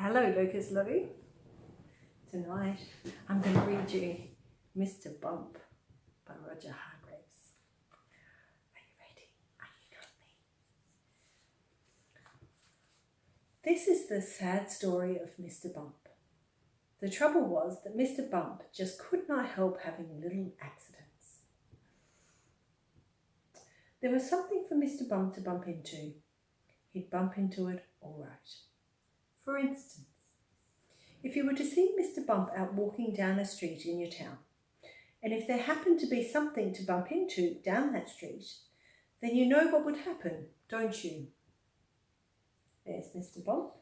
Hello, Lucas Louie. Tonight I'm going to read you Mr. Bump by Roger Hargreaves. Are you ready? Are you got me? This is the sad story of Mr. Bump. The trouble was that Mr. Bump just could not help having little accidents. There was something for Mr. Bump to bump into. He'd bump into it all right. For instance, if you were to see Mr. Bump out walking down a street in your town, and if there happened to be something to bump into down that street, then you know what would happen, don't you? There's Mr. Bump.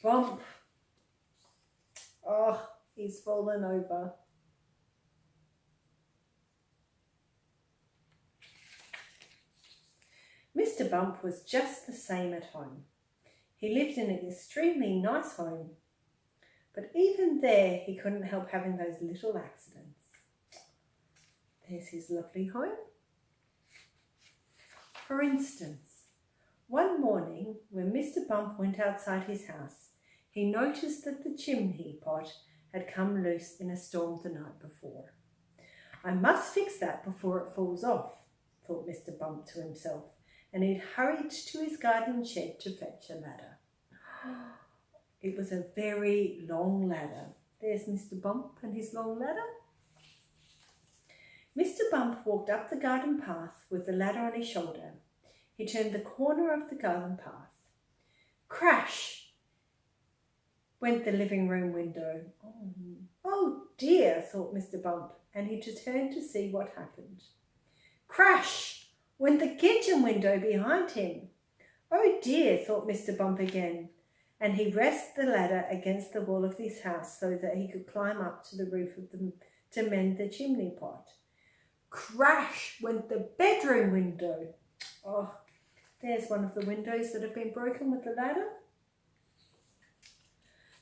Bump. Oh, he's fallen over. Mr. Bump was just the same at home. He lived in an extremely nice home, but even there he couldn't help having those little accidents. There's his lovely home. For instance, one morning when Mr. Bump went outside his house, he noticed that the chimney pot had come loose in a storm the night before. "I must fix that before it falls off," thought Mr. Bump to himself, and he hurried to his garden shed to fetch a ladder. It was a very long ladder. There's Mr. Bump and his long ladder. Mr. Bump walked up the garden path with the ladder on his shoulder. He turned the corner of the garden path. Crash went the living room window. Oh dear, thought Mr. Bump, and he turned to see what happened. Crash went the kitchen window behind him. Oh dear, thought Mr. Bump again, and he rested the ladder against the wall of his house so that he could climb up to the roof of to mend the chimney pot. Crash went the bedroom window. Oh, there's one of the windows that have been broken with the ladder.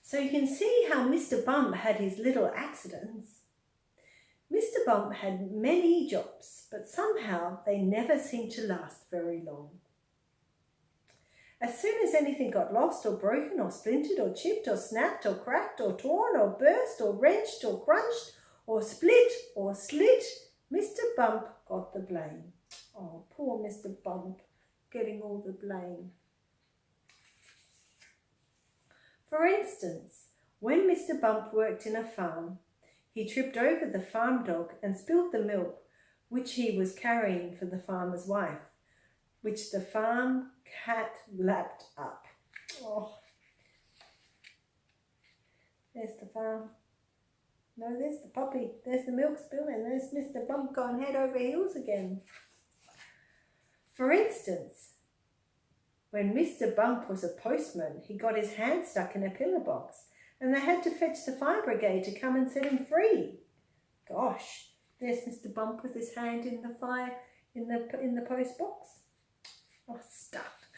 So you can see how Mr. Bump had his little accidents. Mr. Bump had many jobs, but somehow they never seemed to last very long. As soon as anything got lost or broken or splintered or chipped or snapped or cracked or torn or burst or wrenched or crunched or split or slit, Mr. Bump got the blame. Oh, poor Mr. Bump, getting all the blame. For instance, when Mr. Bump worked in a farm, he tripped over the farm dog and spilled the milk which he was carrying for the farmer's wife, which the farm cat lapped up. Oh, there's the farm. No, there's the puppy. There's the milk spilling. There's Mr. Bump going head over heels again. For instance, when Mr. Bump was a postman, he got his hand stuck in a pillar box, and they had to fetch the fire brigade to come and set him free. Gosh, there's Mr. Bump with his hand in the fire in the post box. Oh, stuck.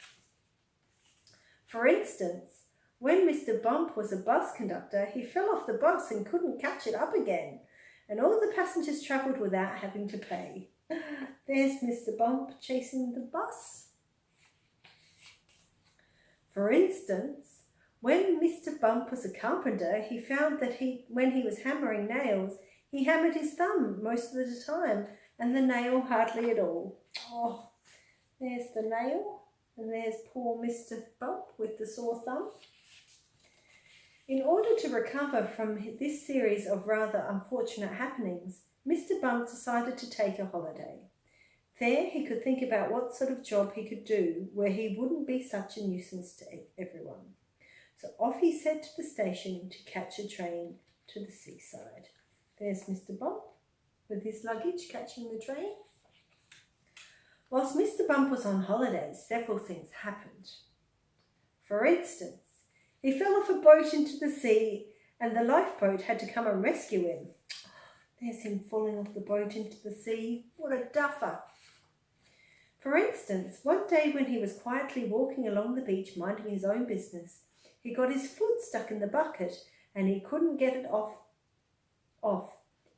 For instance, when Mr. Bump was a bus conductor, he fell off the bus and couldn't catch it up again, and all the passengers travelled without having to pay. There's Mr. Bump chasing the bus. For instance, when Mr. Bump was a carpenter, he found that when he was hammering nails, he hammered his thumb most of the time, and the nail hardly at all. Oh, there's the nail, and there's poor Mr. Bump with the sore thumb. In order to recover from this series of rather unfortunate happenings, Mr. Bump decided to take a holiday. There he could think about what sort of job he could do where he wouldn't be such a nuisance to everyone. So off he set to the station to catch a train to the seaside. There's Mr. Bump with his luggage catching the train. Whilst Mr. Bump was on holidays, several things happened. For instance, he fell off a boat into the sea and the lifeboat had to come and rescue him. There's him falling off the boat into the sea. What a duffer. For instance, one day when he was quietly walking along the beach minding his own business, he got his foot stuck in the bucket and he couldn't get it off.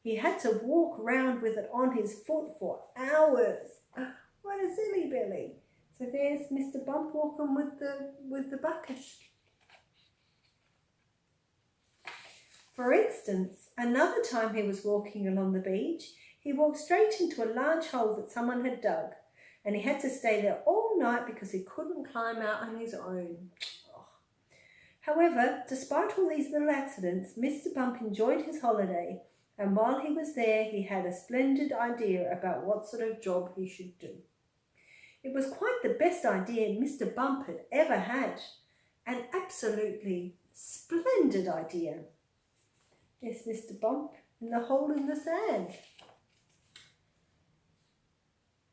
He had to walk around with it on his foot for hours. What a silly Billy. So there's Mr. Bump walking with the bucket. For instance, another time he was walking along the beach, he walked straight into a large hole that someone had dug, and he had to stay there all night because he couldn't climb out on his own. Oh. However, despite all these little accidents, Mr. Bump enjoyed his holiday, and while he was there, he had a splendid idea about what sort of job he should do. It was quite the best idea Mr. Bump had ever had, an absolutely splendid idea. There's Mr. Bump in the hole in the sand.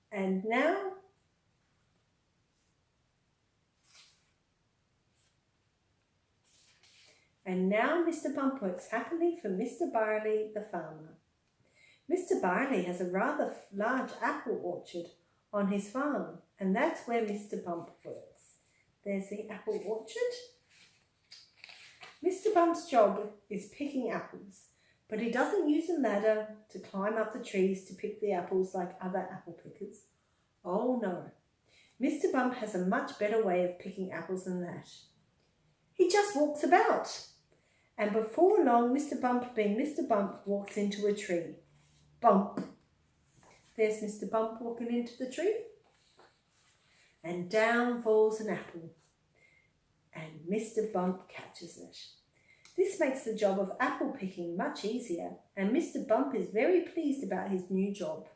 And now Mr. Bump works happily for Mr. Barley the farmer. Mr. Barley has a rather large apple orchard on his farm, and that's where Mr. Bump works. There's the apple orchard. Mr. Bump's job is picking apples, but he doesn't use a ladder to climb up the trees to pick the apples like other apple pickers. Oh no, Mr. Bump has a much better way of picking apples than that. He just walks about, and before long Mr. Bump, being Mr. Bump, walks into a tree. Bump! There's Mr. Bump walking into the tree, and down falls an apple, and Mr. Bump catches it. This makes the job of apple picking much easier, and Mr. Bump is very pleased about his new job.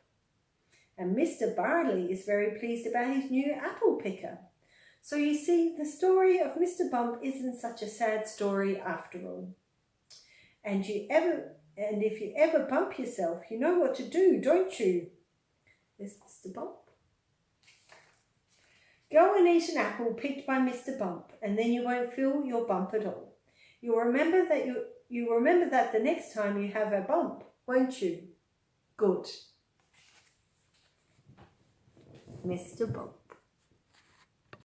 And Mr. Barley is very pleased about his new apple picker. So you see, the story of Mr. Bump isn't such a sad story after all. And if you ever bump yourself, you know what to do, don't you? There's Mr. Bump. Go and eat an apple picked by Mr. Bump, and then you won't feel your bump at all. You'll remember that the next time you have a bump, won't you? Good. Mr. Bump.